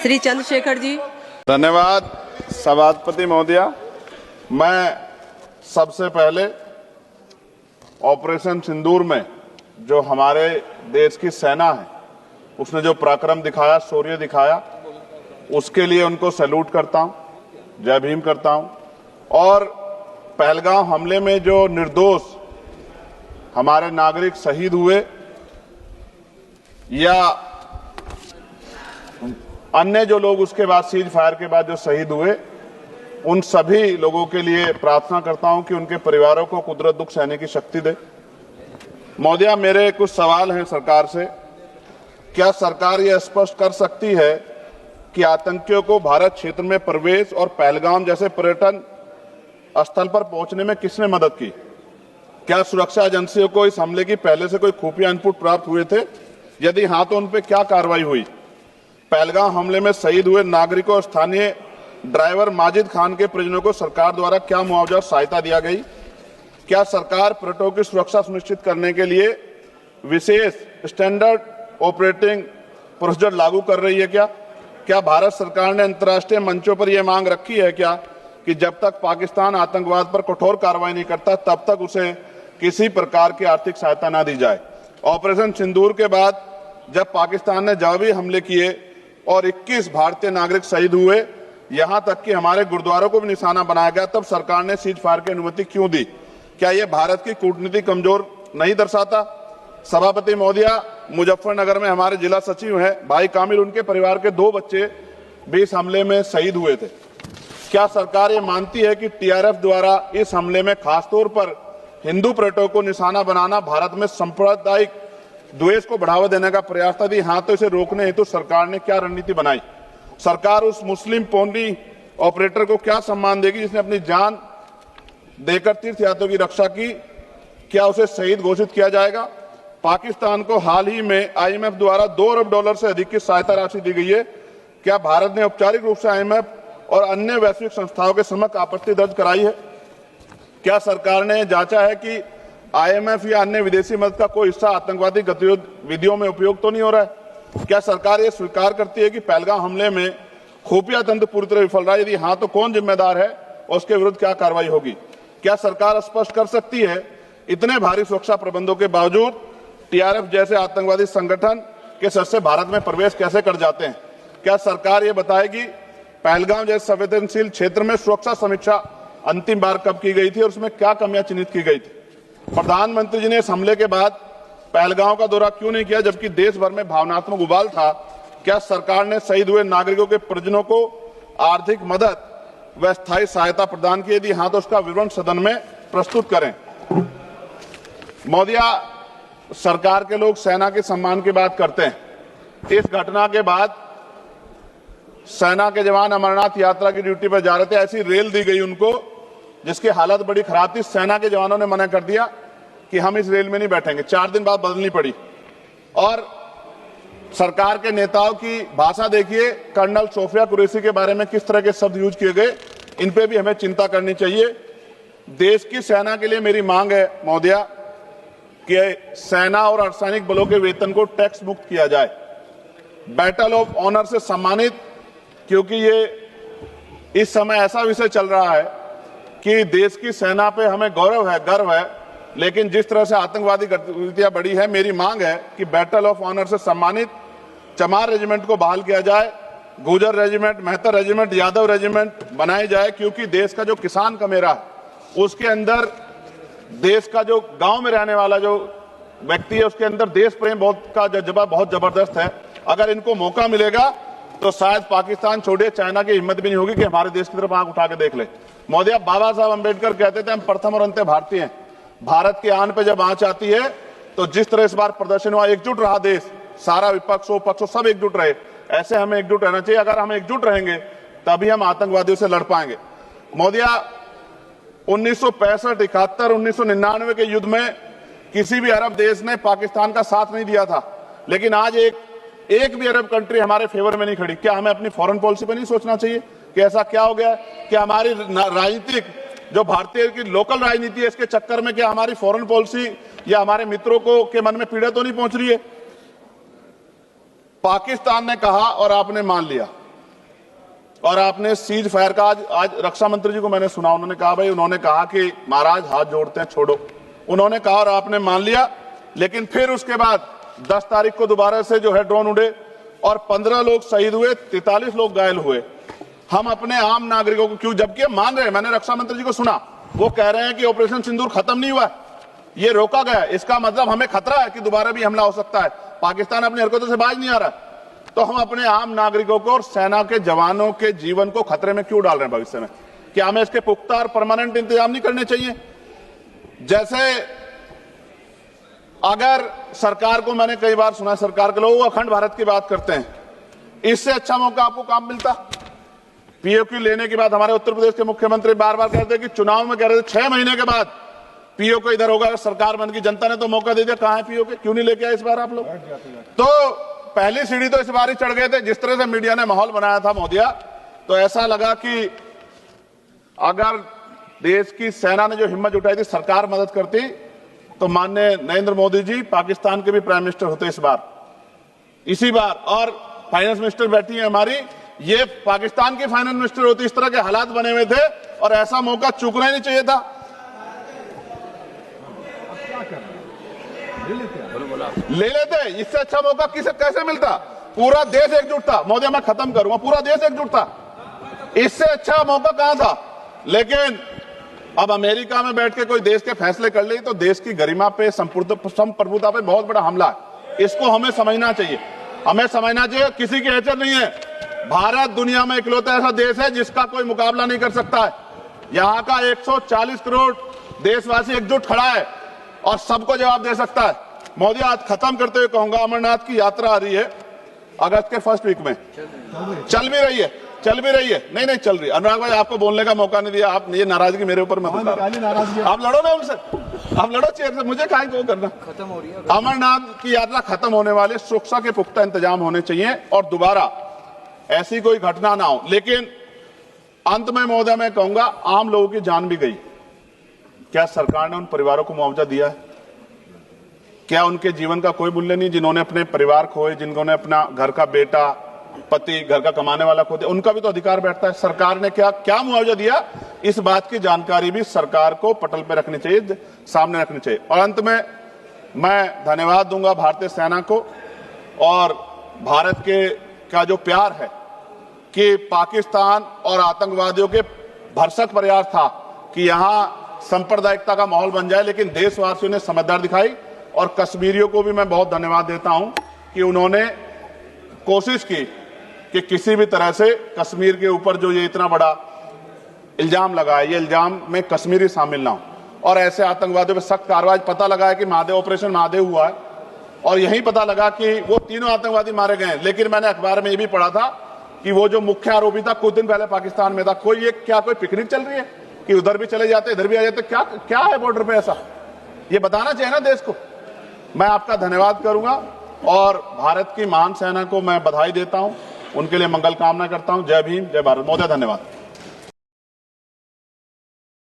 श्री चंद्रशेखर जी। धन्यवाद सभापति महोदया। मैं सबसे पहले ऑपरेशन सिंदूर में जो हमारे देश की सेना है उसने जो पराक्रम दिखाया, शौर्य दिखाया, उसके लिए उनको सैल्यूट करता हूं, जय भीम करता हूं। और पहलगाम हमले में जो निर्दोष हमारे नागरिक शहीद हुए या अन्य जो लोग उसके बाद सीज फायर के बाद जो शहीद हुए, उन सभी लोगों के लिए प्रार्थना करता हूं कि उनके परिवारों को कुदरत दुख सहने की शक्ति दे। महोदया, मेरे कुछ सवाल हैं सरकार से। क्या सरकार यह स्पष्ट कर सकती है कि आतंकियों को भारत क्षेत्र में प्रवेश और पहलगाम जैसे पर्यटन स्थल पर पहुंचने में किसने मदद की? क्या सुरक्षा एजेंसियों को इस हमले की पहले से कोई खुफिया इनपुट प्राप्त हुए थे? यदि हां तो उन पर क्या कार्रवाई हुई? पहलगाम हमले में शहीद हुए नागरिकों और स्थानीय ड्राइवर माजिद खान के परिजनों को सरकार द्वारा क्या मुआवजा और सहायता दिया गई? क्या सरकार पर्यटकों की सुरक्षा सुनिश्चित करने के लिए विशेष स्टैंडर्ड ऑपरेटिंग प्रोसीजर लागू कर रही है? क्या भारत सरकार ने अंतर्राष्ट्रीय मंचों पर यह मांग रखी है कि जब तक पाकिस्तान आतंकवाद पर कठोर कार्रवाई नहीं करता तब तक उसे किसी प्रकार की आर्थिक सहायता न दी जाए? ऑपरेशन सिंदूर के बाद जब पाकिस्तान ने जवाबी हमले किए और 21 भारतीय नागरिक शहीद हुए, यहां तक कि हमारे गुरुद्वारों को भी निशाना बनाया गया, तब सरकार ने सीज फायर की अनुमति क्यों दी? क्या यह भारत की कूटनीति कमजोर नहीं दर्शाता? सभापति महोदया, मुजफ्फरनगर में हमारे जिला सचिव हैं भाई कामिल, उनके परिवार के 2 बच्चे भी इस हमले में शहीद हुए थे। क्या सरकार ये मानती है कि टीआरएफ द्वारा इस हमले में खासतौर पर हिंदू पर्यटकों को निशाना बनाना भारत में सांप्रदायिक द्वेष को बढ़ावा देने का प्रयास था? यदि हां तो इसे रोकने हेतु सरकार ने क्या रणनीति बनाई? सरकार उस मुस्लिम पोनी ऑपरेटर को क्या सम्मान देगी जिसने अपनी जान देकर तीर्थयात्रियों की रक्षा की? क्या उसे शहीद घोषित किया जाएगा? पाकिस्तान को हाल ही में आईएमएफ द्वारा $2 अरब से अधिक की सहायता राशि दी गई है। क्या भारत ने औपचारिक रूप से आईएमएफ और अन्य वैश्विक संस्थाओं के समक्ष आपत्ति दर्ज कराई है? क्या सरकार ने जांचा है कि आईएमएफ या अन्य विदेशी मदद का कोई हिस्सा आतंकवादी गतिविधियों में उपयोग तो नहीं हो रहा है? क्या सरकार ये स्वीकार करती है कि पहलगाम हमले में खुफिया तंत्र पूरी तरह विफल रहा है? यदि हां तो कौन जिम्मेदार है और उसके विरुद्ध क्या कार्रवाई होगी? क्या सरकार स्पष्ट कर सकती है इतने भारी सुरक्षा प्रबंधों के बावजूद टीआरएफ जैसे आतंकवादी संगठन के सदस्य भारत में प्रवेश कैसे कर जाते हैं? क्या सरकार ये बताएगी पहलगाम जैसे संवेदनशील क्षेत्र में सुरक्षा समीक्षा अंतिम बार कब की गई थी और उसमें क्या कमियां चिन्हित की गई थी? प्रधानमंत्री जी ने इस हमले के बाद पहलगाम का दौरा क्यों नहीं किया जबकि देश भर में भावनात्मक उबाल था? क्या सरकार ने शहीद हुए नागरिकों के परिजनों को आर्थिक मदद व स्थायी सहायता प्रदान की? यदि हां तो उसका विवरण सदन में प्रस्तुत करें। महोदया, सरकार के लोग सेना के सम्मान की बात करते हैं। इस घटना के बाद सेना के जवान अमरनाथ यात्रा की ड्यूटी पर जा रहे थे, ऐसी रेल दी गई उनको जिसकी हालत बड़ी खराब थी। सेना के जवानों ने मना कर दिया कि हम इस रेल में नहीं बैठेंगे। 4 दिन बाद बदलनी पड़ी। और सरकार के नेताओं की भाषा देखिए, कर्नल सोफिया कुरैशी के बारे में किस तरह के शब्द यूज किए गए, इन पे भी हमें चिंता करनी चाहिए। देश की सेना के लिए मेरी मांग है महोदया कि सेना और अर्धसैनिक बलों के वेतन को टैक्स मुक्त किया जाए, बैटल ऑफ ऑनर से सम्मानित, क्योंकि ये इस समय ऐसा विषय चल रहा है कि देश की सेना पे हमें गौरव है, गर्व है, लेकिन जिस तरह से आतंकवादी गतिविधियां बढ़ी है, मेरी मांग है कि बैटल ऑफ ऑनर से सम्मानित चमार रेजिमेंट को बहाल किया जाए, Gurjar regiment, Mehtar regiment, Yadav regiment बनाए जाए, क्योंकि देश का जो किसान का मेरा है उसके अंदर, देश का जो गांव में रहने वाला जो व्यक्ति है उसके अंदर देश प्रेम का जज्बा बहुत जबरदस्त है। अगर इनको मौका मिलेगा तो शायद पाकिस्तान छोड़े, चाइना की हिम्मत भी नहीं होगी कि हमारे देश की तरफ आंख उठा के देख ले। महोदया, बाबा साहब अंबेडकर कहते थे हम प्रथम और अंत्य भारतीय हैं। भारत की आन पे जब आंच आती है तो जिस तरह इस बार प्रदर्शन हुआ, एकजुट रहा देश, सारा विपक्ष हो पक्ष हो सब एकजुट रहे, ऐसे हमें एकजुट रहना चाहिए। अगर हम एकजुट रहेंगे तभी हम आतंकवादियों से लड़ पाएंगे। महोदया, 1965, 71, 1999 के युद्ध में किसी भी अरब देश ने पाकिस्तान का साथ नहीं दिया था, लेकिन आज एक भी अरब कंट्री हमारे फेवर में नहीं खड़ी। क्या हमें अपनी फॉरेन पॉलिसी पर नहीं सोचना चाहिए कि ऐसा क्या हो गया कि हमारी राजनीतिक जो भारतीय की लोकल राजनीति है इसके चक्कर में क्या हमारी फॉरेन पॉलिसी या हमारे मित्रों को के मन में पीड़ा तो नहीं पहुंच रही है? पाकिस्तान ने कहा और आपने मान लिया और आपने सीज फायर का आज रक्षा मंत्री जी को मैंने सुना, उन्होंने कहा भाई, उन्होंने कहा कि महाराज हाथ जोड़ते हैं छोड़ो, उन्होंने कहा और आपने मान लिया। लेकिन फिर उसके बाद 10 तारीख को दोबारा से जो है ड्रोन उड़े और 15 लोग शहीद हुए, 43 लोग घायल हुए। हम अपने आम नागरिकों को क्यों, जबकि मान रहे हैं, मैंने रक्षा मंत्री जी को सुना, वो कह रहे हैं कि ऑपरेशन सिंदूर खत्म नहीं हुआ, ये रोका गया, इसका मतलब हमें खतरा है कि दोबारा भी हमला हो सकता है, पाकिस्तान अपनी हरकतों से बाज नहीं आ रहा। तो हम अपने आम नागरिकों को और सेना के जवानों के जीवन को खतरे में क्यों डाल रहे हैं भविष्य में? क्या हमें इसके पुख्ता और परमानेंट इंतजाम नहीं करने चाहिए? जैसे अगर सरकार को, मैंने कई बार सुना सरकार के लोग अखंड भारत की बात करते हैं, इससे अच्छा मौका आपको काम मिलता। पीओक्यू लेने के बाद हमारे उत्तर प्रदेश के मुख्यमंत्री बार बार कहते कि चुनाव में कह रहे थे 6 महीने के बाद पीओक्यू इधर होगा, सरकार बन की, जनता ने तो मौका दे दिया, कहां है पीओक्यू? क्यों नहीं लेके आए इस बार आप लोग? तो पहली सीढ़ी तो इस बार ही चढ़ गए थे। जिस तरह से मीडिया ने माहौल बनाया था मोदिया, तो ऐसा लगा कि अगर देश की सेना ने जो हिम्मत जुटाई थी, सरकार मदद करती, तो माननीय नरेंद्र मोदी जी पाकिस्तान के भी प्राइम मिनिस्टर होते इस बार, इसी बार, और फाइनेंस मिनिस्टर बैठी है हमारी, ये पाकिस्तान की फाइनेंस मिनिस्टर होती। इस तरह के हालात बने हुए थे और ऐसा मौका चूकना ही नहीं चाहिए था। ले लेते, इससे अच्छा मौका किसे कैसे मिलता? पूरा देश एकजुट था। मोदी, मैं खत्म करूंगा, पूरा देश एकजुट था, इससे अच्छा मौका कहां था? लेकिन अब अमेरिका में बैठ के कोई देश के फैसले कर ले तो देश की गरिमा पे, संप्रभुता पे बहुत बड़ा हमला है। इसको हमें समझना चाहिए, हमें समझना चाहिए किसी की हैसियत नहीं है। भारत दुनिया में इकलौता ऐसा देश है जिसका कोई मुकाबला नहीं कर सकता है। यहां का 140 करोड़ देशवासी एकजुट खड़ा है और सबको जवाब दे सकता है। मोदी, आज खत्म करते हुए कहूंगा, अमरनाथ की यात्रा आ रही है अगस्त के फर्स्ट वीक में, चल भी रही है, नहीं चल रही। अनुराग भाई, आपको बोलने का मौका नहीं दिया, आप ये नाराजगी मेरे ऊपर मत उतारो। आप लड़ो ना उनसे, आप लड़ो चेयर से, मुझे काहे को करना। खत्म हो रही है अमरनाथ की यात्रा, खत्म होने वाले, सुरक्षा के पुख्ता इंतजाम होने चाहिए और दोबारा ऐसी कोई घटना ना हो। लेकिन अंत में महोदय मैं कहूंगा, आम लोगों की जान भी गई, क्या सरकार ने उन परिवारों को मुआवजा दिया है? क्या उनके जीवन का कोई मूल्य नहीं? जिन्होंने अपने परिवार खोए, जिन्होंने अपना घर का बेटा, पति, घर का कमाने वाला खो दिया, उनका भी तो अधिकार बैठता है। सरकार ने क्या मुआवजा दिया, इस बात की जानकारी भी सरकार को पटल पर रखनी चाहिए, सामने रखनी चाहिए। और अंत में मैं धन्यवाद दूंगा भारतीय सेना को और भारत के का जो प्यार है कि पाकिस्तान और आतंकवादियों के भरसक प्रयास था कि यहां सांप्रदायिकता का माहौल बन जाए, लेकिन देशवासियों ने समझदारी दिखाई। और कश्मीरियों को भी मैं बहुत धन्यवाद देता हूं कि उन्होंने कोशिश की कि किसी भी तरह से कश्मीर के ऊपर जो ये इतना बड़ा इल्जाम लगा है, ये इल्जाम में कश्मीरी शामिल ना हो और ऐसे आतंकवादियों पर सख्त कार्रवाई। पता लगा है कि महादेव, ऑपरेशन महादेव हुआ है और यही पता लगा कि वो तीनों आतंकवादी मारे गए हैं। लेकिन मैंने अखबार में ये भी पढ़ा था कि वो जो मुख्य आरोपी था कुछ दिन पहले पाकिस्तान में था। कोई पिकनिक चल रही है कि उधर भी चले जाते, इधर भी आ जाते? क्या है बॉर्डर पे ऐसा? ये बताना चाहिए ना देश को। मैं आपका धन्यवाद करूंगा और भारत की महान सेना को मैं बधाई देता हूं, उनके लिए मंगल कामना करता हूं। जय भीम, जय भारत। महोदय धन्यवाद।